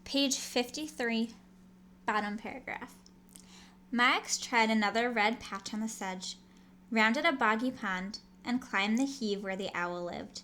Page 53, bottom paragraph. Max tried another red patch on the sedge, rounded a boggy pond, and climbed the heave where the owl lived.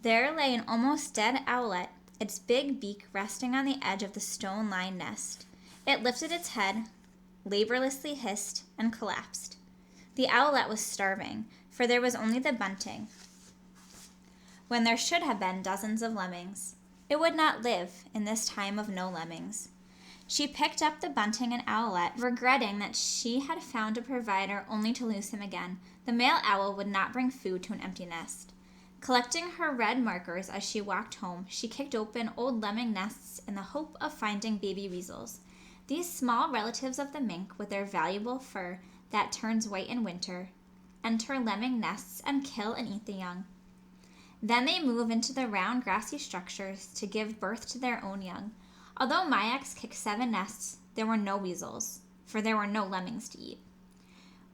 There lay an almost dead owlet, its big beak resting on the edge of the stone-lined nest. It lifted its head, laboriously hissed, and collapsed. The owlet was starving, for there was only the bunting, when there should have been dozens of lemmings. It would not live in this time of no lemmings. She picked up the bunting and owlet, regretting that she had found a provider only to lose him again. The male owl would not bring food to an empty nest. Collecting her red markers as she walked home, she kicked open old lemming nests in the hope of finding baby weasels. These small relatives of the mink, with their valuable fur that turns white in winter, enter lemming nests and kill and eat the young. Then they move into the round grassy structures to give birth to their own young. Although Mayax kicked 7 nests, there were no weasels, for there were no lemmings to eat.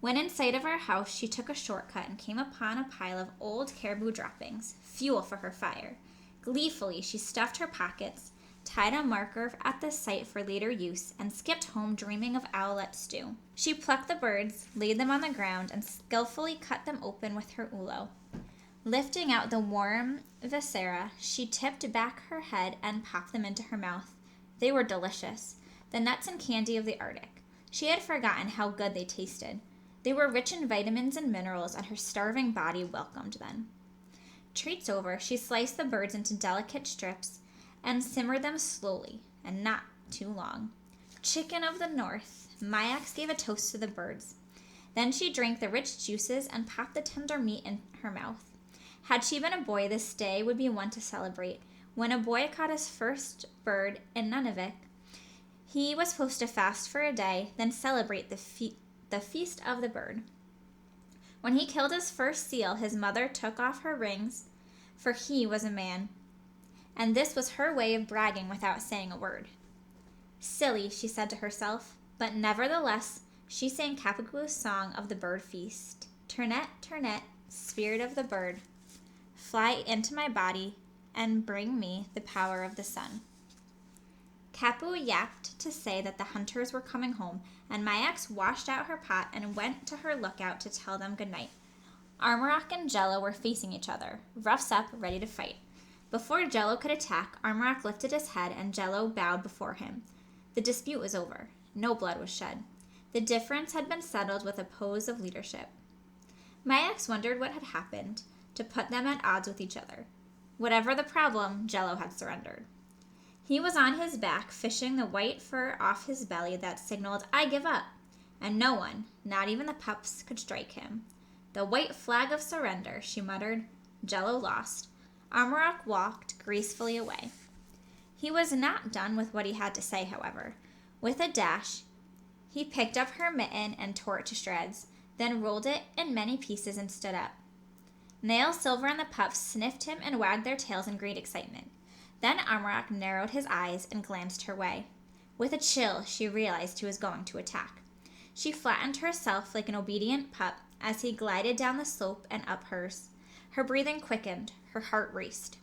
When in sight of our house, she took a shortcut and came upon a pile of old caribou droppings, fuel for her fire. Gleefully, she stuffed her pockets, tied a marker at the site for later use, and skipped home dreaming of owlet stew. She plucked the birds, laid them on the ground, and skillfully cut them open with her ulo. Lifting out the warm viscera, she tipped back her head and popped them into her mouth. They were delicious, the nuts and candy of the Arctic. She had forgotten how good they tasted. They were rich in vitamins and minerals, and her starving body welcomed them. Treats over, she sliced the birds into delicate strips and simmered them slowly, and not too long. Chicken of the North, Mayax gave a toast to the birds. Then she drank the rich juices and popped the tender meat in her mouth. Had she been a boy, this day would be one to celebrate. When a boy caught his first bird in Nunavik, he was supposed to fast for a day, then celebrate the feast of the bird. When he killed his first seal, his mother took off her rings, for he was a man. And this was her way of bragging without saying a word. Silly, she said to herself, but nevertheless she sang Kapagu's song of the bird feast. Turnet, turnet, spirit of the bird, fly into my body and bring me the power of the sun. Kapu yapped to say that the hunters were coming home, and Mayax washed out her pot and went to her lookout to tell them good night. Armorock and Jello were facing each other, ruffs up, ready to fight. Before Jello could attack, Armorock lifted his head and Jello bowed before him. The dispute was over. No blood was shed. The difference had been settled with a pose of leadership. Mayax wondered what had happened to put them at odds with each other. Whatever the problem, Jello had surrendered. He was on his back, fishing the white fur off his belly that signaled, "I give up," and no one, not even the pups, could strike him. "The white flag of surrender," she muttered. Jello lost. Armorock walked gracefully away. He was not done with what he had to say, however. With a dash, he picked up her mitten and tore it to shreds, then rolled it in many pieces and stood up. Nail, Silver, and the pups sniffed him and wagged their tails in great excitement. Then Armorock narrowed his eyes and glanced her way. With a chill, she realized he was going to attack. She flattened herself like an obedient pup as he glided down the slope and up hers. Her breathing quickened, her heart raced.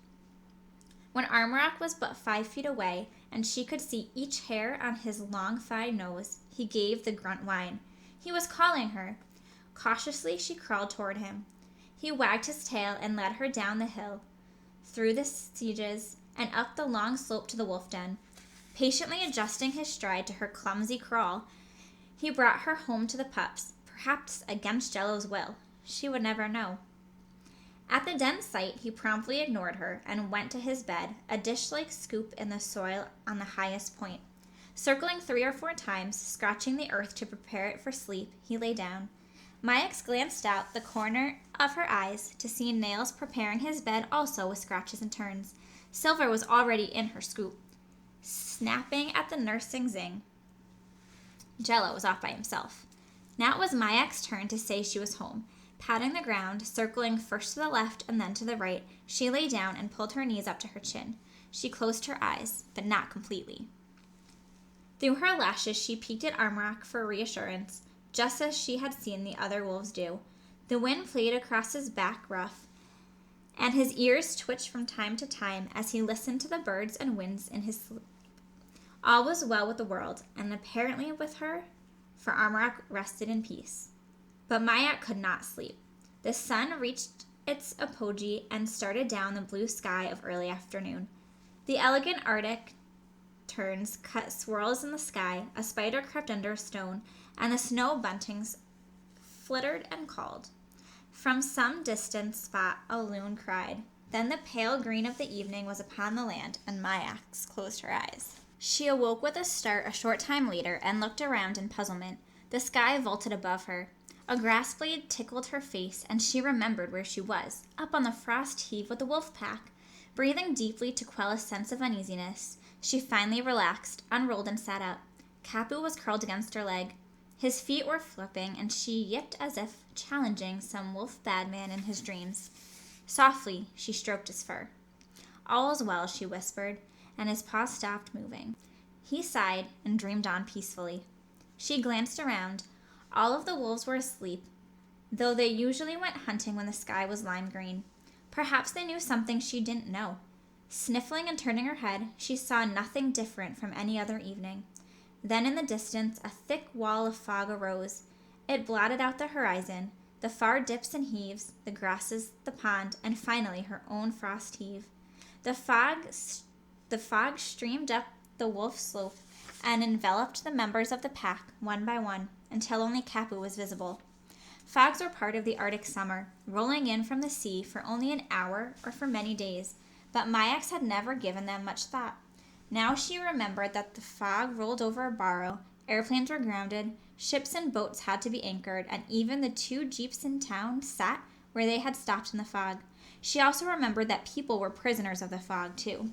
When Armorock was but 5 feet away and she could see each hair on his long thigh nose, he gave the grunt whine. He was calling her. Cautiously, she crawled toward him. He wagged his tail and led her down the hill, through the sieges, and up the long slope to the wolf den. Patiently adjusting his stride to her clumsy crawl, he brought her home to the pups, perhaps against Jello's will. She would never know. At the den site, he promptly ignored her and went to his bed, a dish-like scoop in the soil on the highest point. Circling 3 or 4 times, scratching the earth to prepare it for sleep, he lay down. Mayax glanced out the corner of her eyes to see Nails preparing his bed also with scratches and turns. Silver was already in her scoop, snapping at the nursing zing. Jello was off by himself. Now it was Mayax's turn to say she was home. Patting the ground, circling first to the left and then to the right, she lay down and pulled her knees up to her chin. She closed her eyes, but not completely. Through her lashes, she peeked at Armorock for reassurance, just as she had seen the other wolves do. The wind played across his back ruff, and his ears twitched from time to time as he listened to the birds and winds in his sleep. All was well with the world, and apparently with her, for Armorak rested in peace. But Mayak could not sleep. The sun reached its apogee and started down the blue sky of early afternoon. The elegant Arctic terns cut swirls in the sky, a spider crept under a stone, and the snow buntings flittered and called. From some distant spot a loon cried. Then the pale green of the evening was upon the land, and Mayax closed her eyes. She awoke with a start a short time later and looked around in puzzlement. The sky vaulted above her. A grass blade tickled her face, and she remembered where she was, up on the frost heave with the wolf pack. Breathing deeply to quell a sense of uneasiness, she finally relaxed, unrolled, and sat up. Kapu was curled against her leg. His feet were flipping, and she yipped as if challenging some wolf badman in his dreams. Softly, she stroked his fur. All is well, she whispered, and his paws stopped moving. He sighed and dreamed on peacefully. She glanced around. All of the wolves were asleep, though they usually went hunting when the sky was lime green. Perhaps they knew something she didn't know. Sniffling and turning her head, she saw nothing different from any other evening. Then in the distance, a thick wall of fog arose. It blotted out the horizon, the far dips and heaves, the grasses, the pond, and finally her own frost heave. The fog streamed up the wolf slope and enveloped the members of the pack one by one until only Kapu was visible. Fogs were part of the Arctic summer, rolling in from the sea for only an hour or for many days, but Mayax had never given them much thought. Now she remembered that the fog rolled over a barrow, airplanes were grounded, ships and boats had to be anchored, and even the 2 jeeps in town sat where they had stopped in the fog. She also remembered that people were prisoners of the fog, too.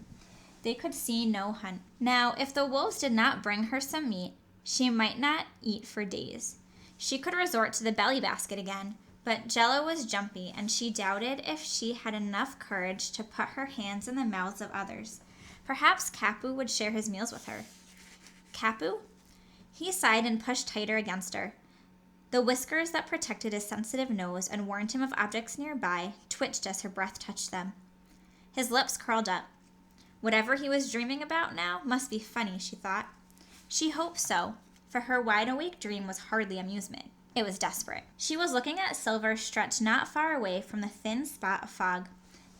They could see no hunt. Now, if the wolves did not bring her some meat, she might not eat for days. She could resort to the belly basket again, but Jello was jumpy, and she doubted if she had enough courage to put her hands in the mouths of others. Perhaps Kapu would share his meals with her. Kapu? He sighed and pushed tighter against her. The whiskers that protected his sensitive nose and warned him of objects nearby twitched as her breath touched them. His lips curled up. Whatever he was dreaming about now must be funny, she thought. She hoped so, for her wide-awake dream was hardly amusement. It was desperate. She was looking at Silver stretched not far away from the thin spot of fog.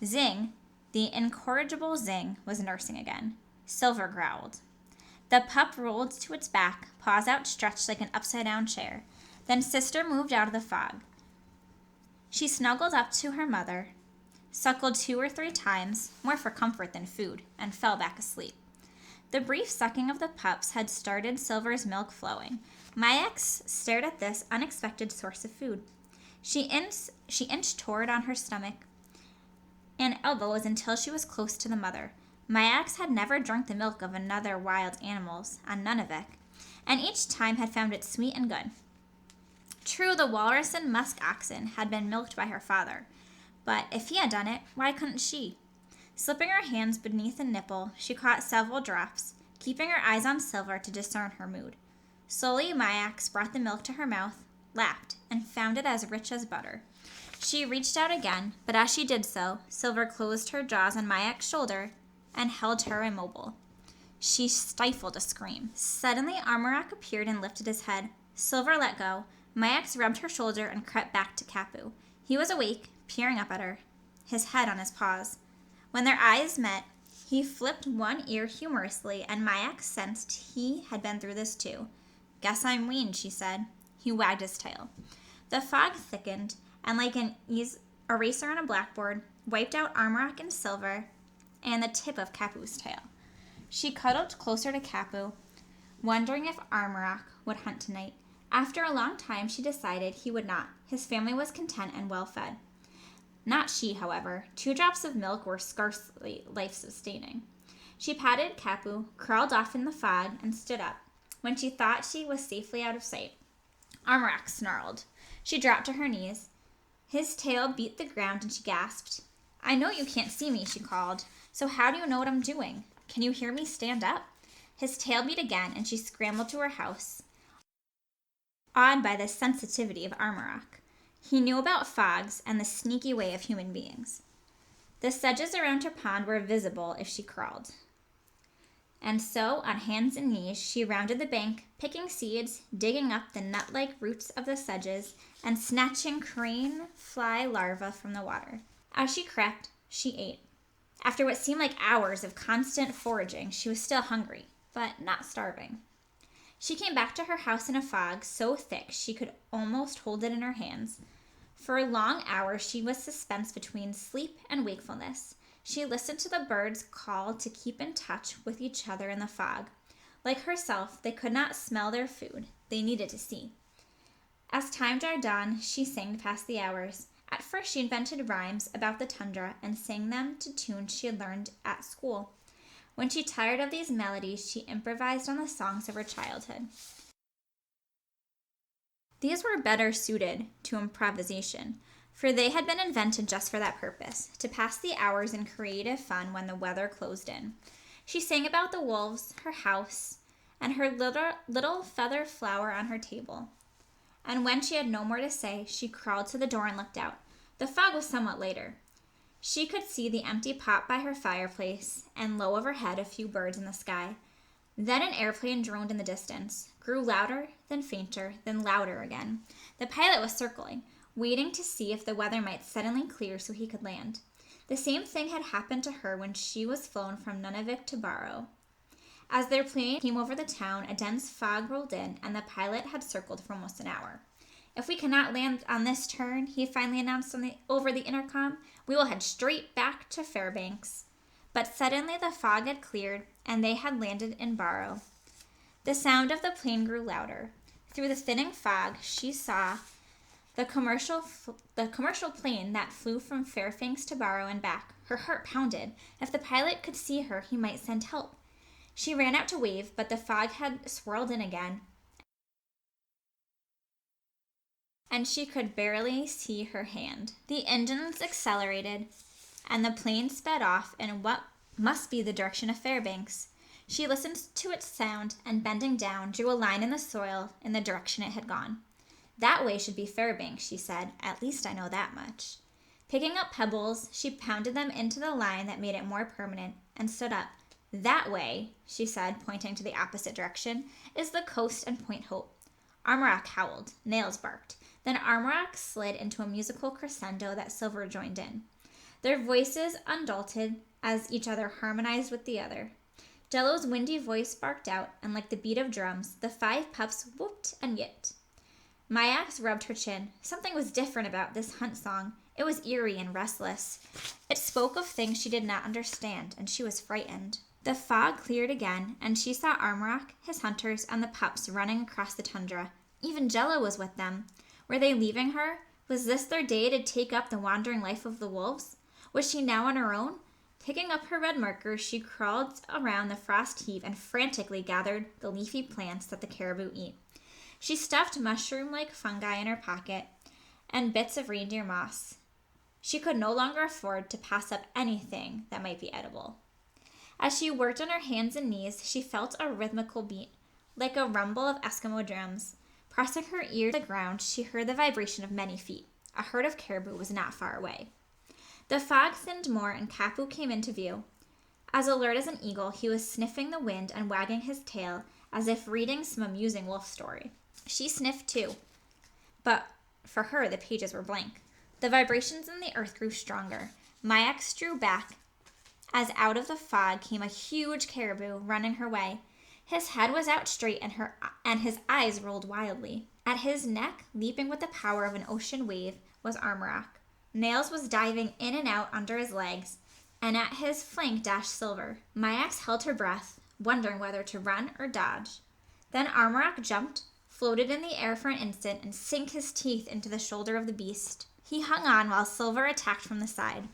Zing, the incorrigible Zing, was nursing again. Silver growled. The pup rolled to its back, paws outstretched like an upside-down chair. Then Sister moved out of the fog. She snuggled up to her mother, suckled 2 or 3 times, more for comfort than food, and fell back asleep. The brief sucking of the pups had started Silver's milk flowing. Mayax stared at this unexpected source of food. She inched toward on her stomach and elbows until she was close to the mother. Mayax had never drunk the milk of another wild animals, on Nunavik, and each time had found it sweet and good. True, the walrus and musk oxen had been milked by her father, but if he had done it, why couldn't she? Slipping her hands beneath the nipple, she caught several drops, keeping her eyes on Silver to discern her mood. Slowly, Mayax brought the milk to her mouth, lapped, and found it as rich as butter. She reached out again, but as she did so, Silver closed her jaws on Mayax's shoulder and held her immobile. She stifled a scream. Suddenly, Armorak appeared and lifted his head. Silver let go. Mayax rubbed her shoulder and crept back to Kapu. He was awake, peering up at her, his head on his paws. When their eyes met, he flipped one ear humorously, and Mayax sensed he had been through this too. "Guess I'm weaned," she said. He wagged his tail. The fog thickened, and like an eraser on a blackboard, wiped out Armorak and Silver and the tip of Kapu's tail. She cuddled closer to Kapu, wondering if Armorak would hunt tonight. After a long time, she decided he would not. His family was content and well-fed. Not she, however. 2 drops of milk were scarcely life-sustaining. She patted Kapu, crawled off in the fog, and stood up when she thought she was safely out of sight. Armorak snarled. She dropped to her knees. His tail beat the ground, and she gasped. "I know you can't see me," she called. "So how do you know what I'm doing? Can you hear me stand up?" His tail beat again, and she scrambled to her house, awed by the sensitivity of Armorak. He knew about fogs and the sneaky way of human beings. The sedges around her pond were visible if she crawled. And so, on hands and knees, she rounded the bank, picking seeds, digging up the nut-like roots of the sedges, and snatching crane fly larvae from the water. As she crept, she ate. After what seemed like hours of constant foraging, she was still hungry, but not starving. She came back to her house in a fog so thick she could almost hold it in her hands. For long hours she was suspensed between sleep and wakefulness. She listened to the birds call to keep in touch with each other in the fog. Like herself, they could not smell their food. They needed to see. As time dragged on, she sang past the hours. At first, she invented rhymes about the tundra and sang them to tunes she had learned at school. When she tired of these melodies, she improvised on the songs of her childhood. These were better suited to improvisation, for they had been invented just for that purpose, to pass the hours in creative fun when the weather closed in. She sang about the wolves, her house, and her little feather flower on her table. And when she had no more to say, she crawled to the door and looked out. The fog was somewhat later. She could see the empty pot by her fireplace, and low overhead a few birds in the sky. Then an airplane droned in the distance, grew louder, then fainter, then louder again. The pilot was circling, waiting to see if the weather might suddenly clear so he could land. The same thing had happened to her when she was flown from Nunavut to Barrow. As their plane came over the town, a dense fog rolled in, and the pilot had circled for almost an hour. "If we cannot land on this turn," he finally announced over the intercom, "we will head straight back to Fairbanks." But suddenly the fog had cleared, and they had landed in Barrow. The sound of the plane grew louder. Through the thinning fog, she saw the commercial plane that flew from Fairbanks to Barrow and back. Her heart pounded. If the pilot could see her, he might send help. She ran out to wave, but the fog had swirled in again, and she could barely see her hand. The engines accelerated, and the plane sped off in what must be the direction of Fairbanks. She listened to its sound, and bending down, drew a line in the soil in the direction it had gone. "That way should be Fairbanks," she said. "At least I know that much." Picking up pebbles, she pounded them into the line that made it more permanent, and stood up. "That way," she said, pointing to the opposite direction, "is the coast and Point Hope." Armorock howled. Nails barked. Then Armorock slid into a musical crescendo that Silver joined in. Their voices undulated as each other harmonized with the other. Jello's windy voice barked out, and like the beat of drums, the 5 pups whooped and yipped. Myax rubbed her chin. Something was different about this hunt song. It was eerie and restless. It spoke of things she did not understand, and she was frightened. The fog cleared again, and she saw Armorock, his hunters, and the pups running across the tundra. Even Jello was with them. Were they leaving her? Was this their day to take up the wandering life of the wolves? Was she now on her own? Picking up her red marker, she crawled around the frost heap and frantically gathered the leafy plants that the caribou eat. She stuffed mushroom-like fungi in her pocket and bits of reindeer moss. She could no longer afford to pass up anything that might be edible. As she worked on her hands and knees, she felt a rhythmical beat, like a rumble of Eskimo drums. Pressing her ear to the ground, she heard the vibration of many feet. A herd of caribou was not far away. The fog thinned more, and Kapu came into view. As alert as an eagle, he was sniffing the wind and wagging his tail as if reading some amusing wolf story. She sniffed too, but for her the pages were blank. The vibrations in the earth grew stronger. Myax drew back as out of the fog came a huge caribou running her way. His head was out straight, and his eyes rolled wildly. At his neck, leaping with the power of an ocean wave, was Armorock. Nails was diving in and out under his legs, and at his flank dashed Silver. Myax held her breath, wondering whether to run or dodge. Then Armorock jumped, floated in the air for an instant, and sank his teeth into the shoulder of the beast. He hung on while Silver attacked from the side.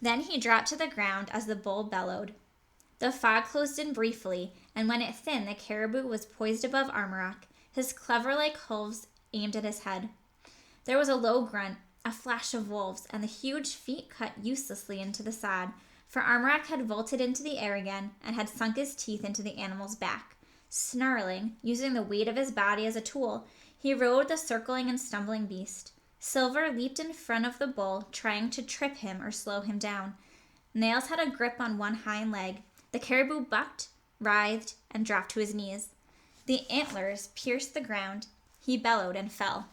Then he dropped to the ground as the bull bellowed. The fog closed in briefly, and when it thinned, the caribou was poised above Armorock, his clever-like hooves aimed at his head. There was a low grunt, a flash of wolves, and the huge feet cut uselessly into the sod, for Armorock had vaulted into the air again and had sunk his teeth into the animal's back. Snarling, using the weight of his body as a tool, he rode the circling and stumbling beast. Silver leaped in front of the bull, trying to trip him or slow him down. Nails had a grip on one hind leg. The caribou bucked, writhed, and dropped to his knees. The antlers pierced the ground. He bellowed and fell.